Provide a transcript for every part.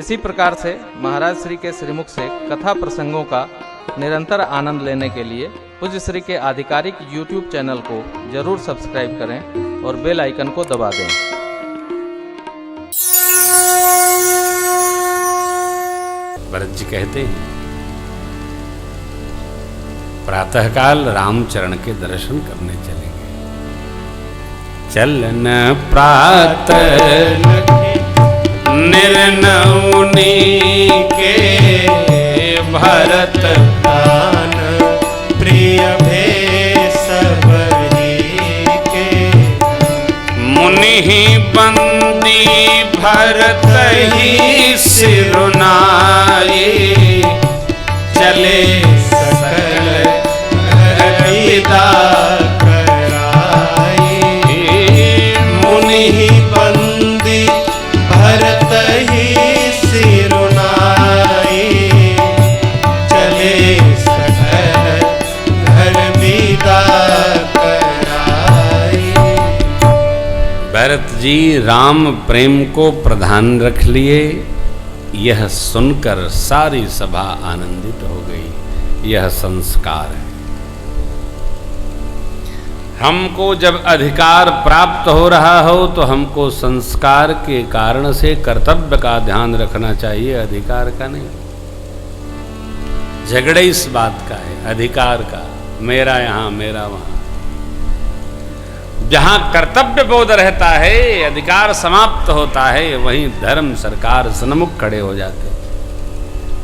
इसी प्रकार से महाराज श्री के श्रीमुख से कथा प्रसंगों का निरंतर आनंद लेने के लिए पूज्य श्री के आधिकारिक YouTube चैनल को जरूर सब्सक्राइब करें और बेल आइकन को दबा दें। भरत जी कहते हैं, प्रातःकाल रामचरण के दर्शन करने चलेंगे। चलन प्रातः निर्नौनी के भरत प्राण प्रिय भेषवरी के मुनि बंदी भरत ही सिरुनाई चले सकल विदा कराई मुनि बंदी भरत ही सिरुनाई चले सकल घर विदा कराई। भरत जी राम प्रेम को प्रधान रख लिए। यह सुनकर सारी सभा आनंदित हो गई। यह संस्कार है। हमको जब अधिकार प्राप्त हो रहा हो तो हमको संस्कार के कारण से कर्तव्य का ध्यान रखना चाहिए, अधिकार का नहीं। झगड़े इस बात का है, अधिकार का, मेरा यहां मेरा वहां। जहां कर्तव्य बोध रहता है, अधिकार समाप्त होता है, वहीं धर्म सरकार सन्मुख खड़े हो जाते हैं।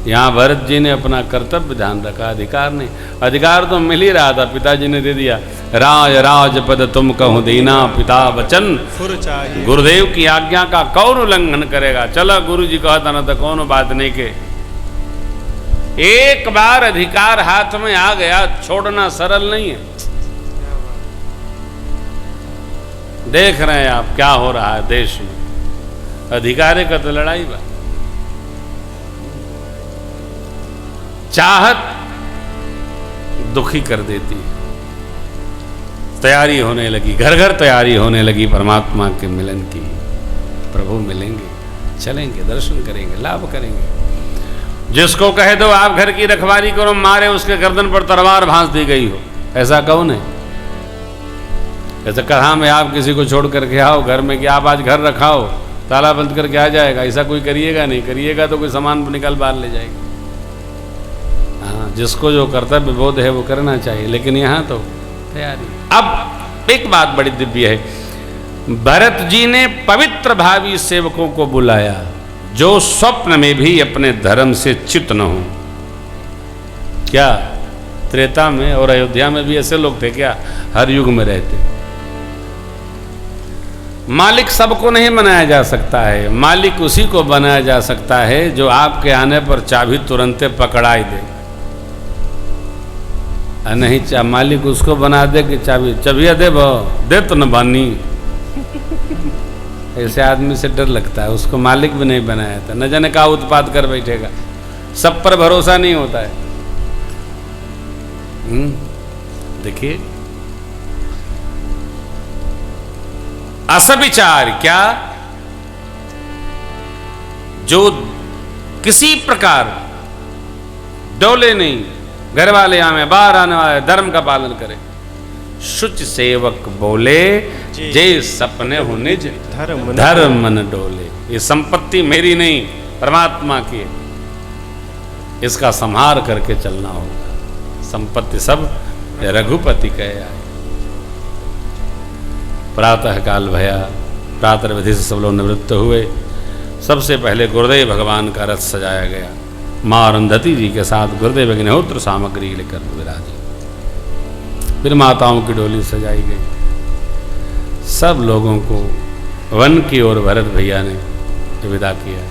यहाँ भरत जी ने अपना कर्तव्य ध्यान रखा, अधिकार नहीं। अधिकार तो मिल ही रहा था, पिताजी ने दे दिया। राज राजपद तुम कहूँ दीना पिता वचन, गुरुदेव की आज्ञा का कौन उल्लंघन करेगा। चला गुरु जी कहता ना तो कौन बात नहीं के। एक बार अधिकार हाथ में आ गया, छोड़ना सरल नहीं है। देख रहे हैं आप क्या हो रहा है देश में, अधिकार का तो लड़ाई बा। चाहत दुखी कर देती है। तैयारी होने लगी, घर घर तैयारी होने लगी परमात्मा के मिलन की। प्रभु मिलेंगे, चलेंगे, दर्शन करेंगे, लाभ करेंगे। जिसको कह दो आप घर की रखवाली करो, मारे उसके गर्दन पर तलवार भांस दी गई हो, ऐसा कौन है? ऐसा कहा में आप किसी को छोड़ करके आओ घर में कि आप आज घर रखाओ, ताला बंद करके आ जाएगा, ऐसा कोई करिएगा नहीं। करिएगा तो कोई सामान निकाल बाहर ले जाएगा। हाँ, जिसको जो कर्तव्य बोध है वो करना चाहिए, लेकिन यहाँ तो तैयारी। अब एक बात बड़ी दिव्य है, भरत जी ने पवित्र भावी सेवकों को बुलाया जो स्वप्न में भी अपने धर्म से च्युत न हो। क्या त्रेता में और अयोध्या में भी ऐसे लोग थे क्या? हर युग में रहते। मालिक सबको नहीं बनाया जा सकता है। मालिक उसी को बनाया जा सकता है जो आपके आने पर चाबी तुरंत पकड़ाई दे। नहीं, मालिक उसको बना दे कि चाबी चबिया दे तो न बानी। ऐसे आदमी से डर लगता है, उसको मालिक भी नहीं बनाया था। न जाने का उत्पाद कर बैठेगा। सब पर भरोसा नहीं होता है। देखिए, असविचार क्या, जो किसी प्रकार डोले नहीं, घर वाले आवे बाहर आने वाले धर्म का पालन करे। शुच सेवक बोले जे सपने हो निज धर्म न डोले। ये संपत्ति मेरी नहीं, परमात्मा की है। इसका संहार करके चलना होगा। संपत्ति सब रघुपति कहे आए। प्रातः काल भया, प्रातः विधि से सब लोग निवृत्त हुए। सबसे पहले गुरुदेव भगवान का रथ सजाया गया। माँ अरुंधति जी के साथ गुरुदेव अग्निहोत्र सामग्री लेकर विराजे। फिर माताओं की डोली सजाई गई। सब लोगों को वन की ओर भरत भैया ने विदा किया।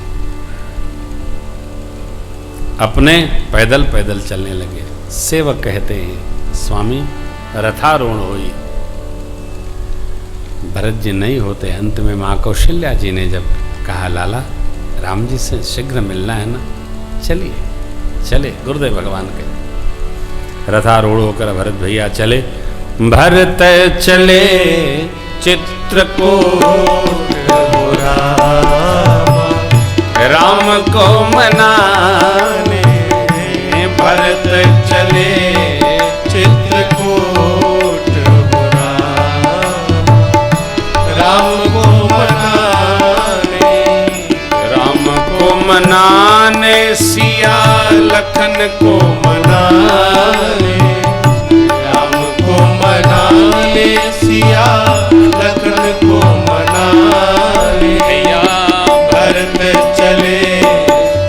अपने पैदल पैदल चलने लगे। सेवक कहते हैं, स्वामी रथारोहण होई। भरत जी नहीं होते। अंत में माँ कौशल्या जी ने जब कहा, लाला राम जी से शीघ्र मिलना है ना, चलिए चले। गुरुदेव भगवान के रथारूढ़ होकर भरत भैया चले। भरत चले चित्रकूट राम को मनाने भरत चले चित्रकूट बुरा, राम को मनाने, राम को मनाने सिया लखन को मनाने, राम को मनाने सिया लखन को मनाने, भरत चले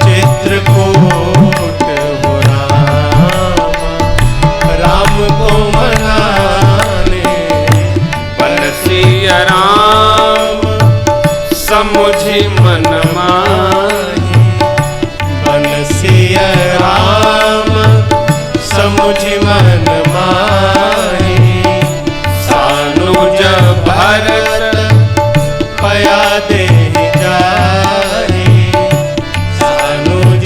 चित्रकूट बुरा, राम को मनाने, बलसिया राम समुझि मन माही, बलसिया राम समुझि मन माही, सानुज भरत पया दे जाही, सानुज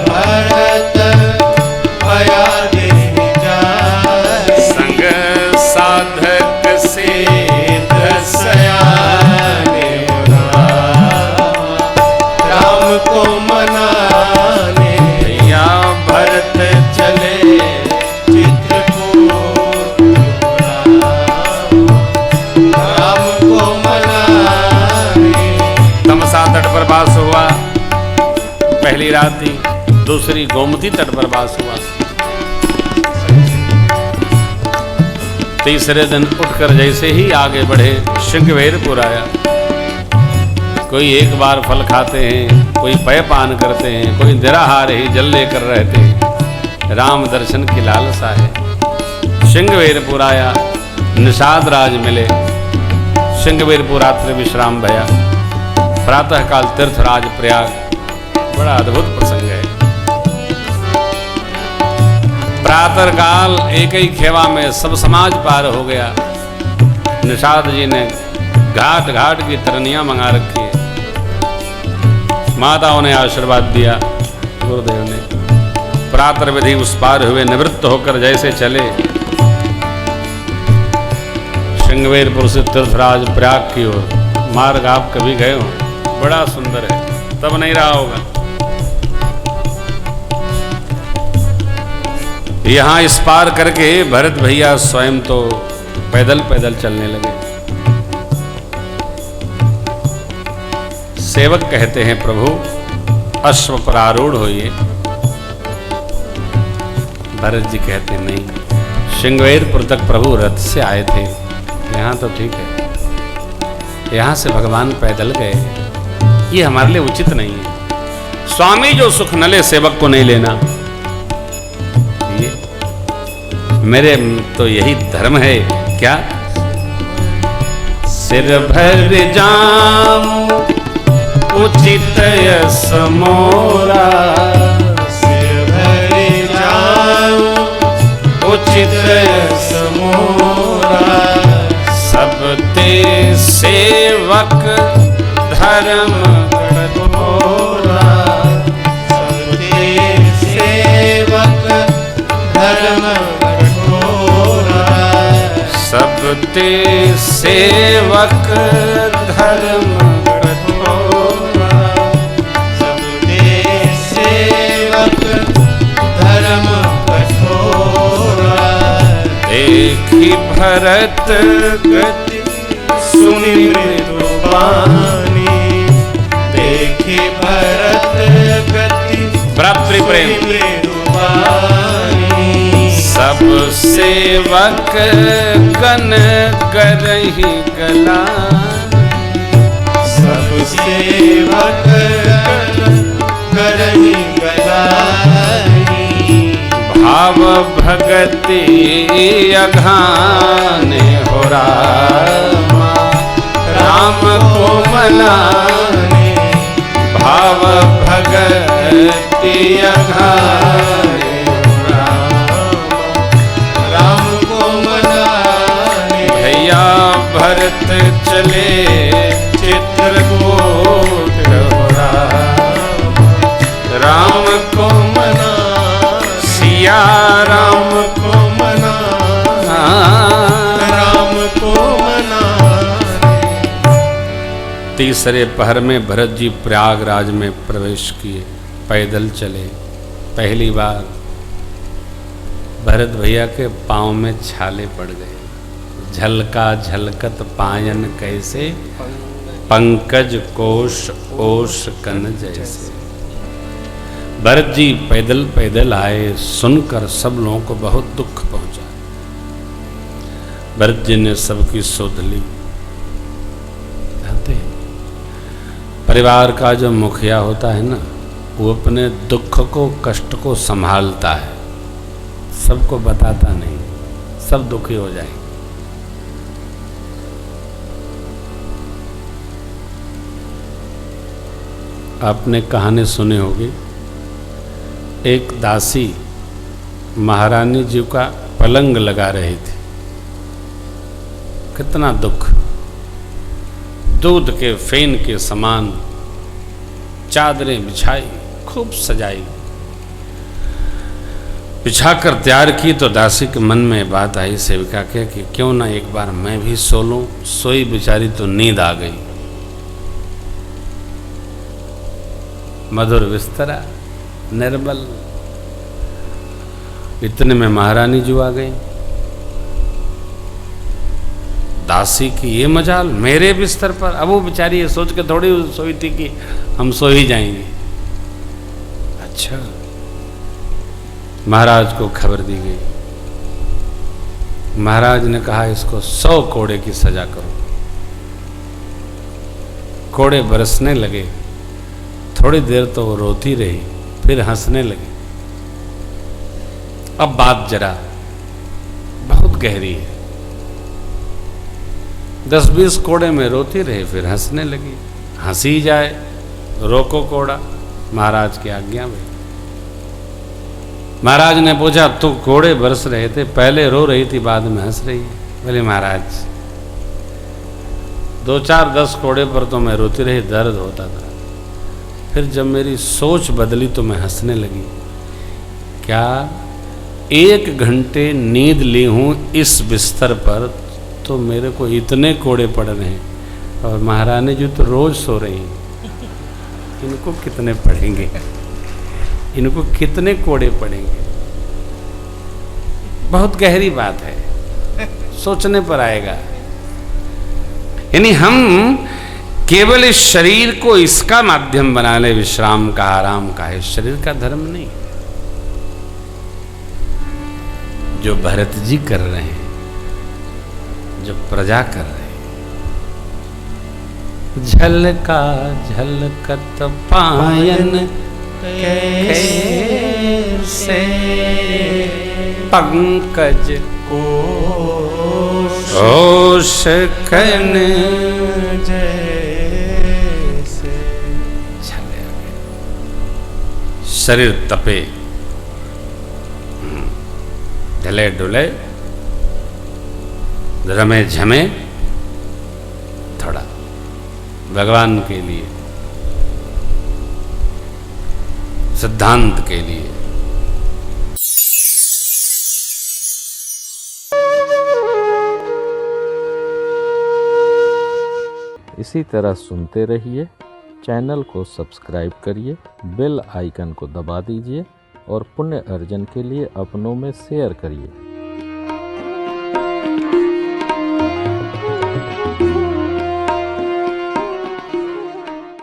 भरत पया दे जाही, संग साधक से दसयाने राम को मनाने, या भरत चले चित्रकूट बुरा, राम को मनाने, तमसा तट पर वास हुआ पहली रात ही, दूसरी गोमती तट पर वास हुआ, तीसरे दिन उठकर जैसे ही आगे बढ़े श्रृंगवेरपुर आया। कोई एक बार फल खाते हैं, कोई पयपान करते हैं, कोई निराहार ही जल लेकर रहते हैं। राम दर्शन की लालसा है। श्रृंगवेरपुर आया, निषाद राज मिले, श्रृंगवेरपुर रात्रि विश्राम भया, प्रातःकाल तीर्थराज प्रयाग। बड़ा अद्भुत प्रसंग है। प्रातःकाल एक ही खेवा में सब समाज पार हो गया। निषाद जी ने घाट घाट की तरनियां मंगा रखी है। माताओं ने आशीर्वाद दिया, गुरुदेव ने। प्रातः विधि उस पार हुए, निवृत्त होकर जैसे चले श्रृंगवेरपुर से तीर्थराज प्रयाग की ओर। मार्ग आप कभी गए हो, बड़ा सुंदर है, तब नहीं रहा होगा। यहाँ इस पार करके भरत भैया स्वयं तो पैदल पैदल चलने लगे। सेवक कहते हैं, प्रभु अश्व पर आरूढ़ होइए। भरत जी कहते हैं, नहीं, श्रृंगवेरपुर तक प्रभु रथ से आए थे, यहाँ तो ठीक है, यहाँ से भगवान पैदल गए, ये हमारे लिए उचित नहीं है। स्वामी जो सुख न ले सेवक को नहीं लेना, ये मेरे तो यही धर्म है। क्या सिर भर जाम उचित यस मोरा, सिर भर जाम उचित यस मोरा, सब ते सेवक धर्म कठोरा, सब ते सेवक धर्म कठोरा, सब ते सेवक धर्म कठोरा, सब ते सेवक धर्म कठोरा, देखी भरत गति सुनि मृदुबानी, देखी भरत गति भ्रातृ प्रेम। मृदुबानी, सब सेवक गण करहि गला, सब सेवक करहि गलाई, भाव भगति अघाने हो रामा, राम को मनाने भाव भगति अघाने हो रामा, राम को मनाने भैया भरत चले चित्रकूट हो रामा, राम को मना सिया राम को मना, राम को मनाने तीसरे पहर में भरत जी प्रयागराज में प्रवेश किए, पैदल चले। पहली बार भरत भैया के पाँव में छाले पड़ गए। झलका झलकत पायन कैसे, पंकज कोश ओश कन जैसे। भरत जी पैदल पैदल आए, सुनकर सब लोगों को बहुत दुख पहुंचा। भरत जी ने सबकी सुध ली। जानते हैं, परिवार का जो मुखिया होता है ना, वो अपने दुख को, कष्ट को संभालता है, सबको बताता नहीं, सब दुखी हो जाएंगे। आपने कहानी सुनी होगी, एक दासी महारानी जी का पलंग लगा रही थी। कितना दुख, दूध के फेन के समान चादरें बिछाई, खूब सजाई, बिछाकर तैयार की। तो दासी के मन में बात आई सेविका के कि क्यों ना एक बार मैं भी सो लूं। सोई बेचारी तो नींद आ गई। मधुर बिस्तरा, निर्बल। इतने में महारानी जी आ गई। दासी की ये मजाल, मेरे बिस्तर पर। अब वो बेचारी ये सोच के थोड़ी सोई थी कि हम सो ही जाएंगे। अच्छा, महाराज को खबर दी गई। महाराज ने कहा इसको 100 कोड़े की सजा करो। कोड़े बरसने लगे। थोड़ी देर तो वो रोती रही, फिर हंसने लगी। अब बात जरा बहुत गहरी है। 10-20 कोड़े में रोती रही, फिर हंसने लगी। हंसी जाए, रोको कोड़ा, महाराज की आज्ञा में। महाराज ने पूछा, तू कोड़े बरस रहे थे, पहले रो रही थी, बाद में हंस रही है। बोले महाराज 2-4-10 कोड़े पर तो मैं रोती रही, दर्द होता था। फिर जब मेरी सोच बदली तो मैं हंसने लगी। क्या 1 घंटे नींद ली हूँ इस बिस्तर पर, तो मेरे को इतने कोड़े पड़ रहे हैं। और महारानी जी तो रोज सो रही हैं, इनको कितने पड़ेंगे, इनको कितने कोड़े पड़ेंगे। बहुत गहरी बात है, सोचने पर आएगा। यानी हम केवल इस शरीर को इसका माध्यम बना ले, विश्राम का, आराम का है, शरीर का धर्म नहीं। जो भरत जी कर रहे हैं, जो प्रजा कर रहे हैं, झलका झलकत पायन कैसे, पंकज ओश कन जैसे। शरीर तपे, ढले डुले, रमे झमे, थोड़ा भगवान के लिए, सिद्धांत के लिए। इसी तरह सुनते रहिए, चैनल को सब्सक्राइब करिए, बेल आइकन को दबा दीजिए और पुण्य अर्जन के लिए अपनों में शेयर करिए।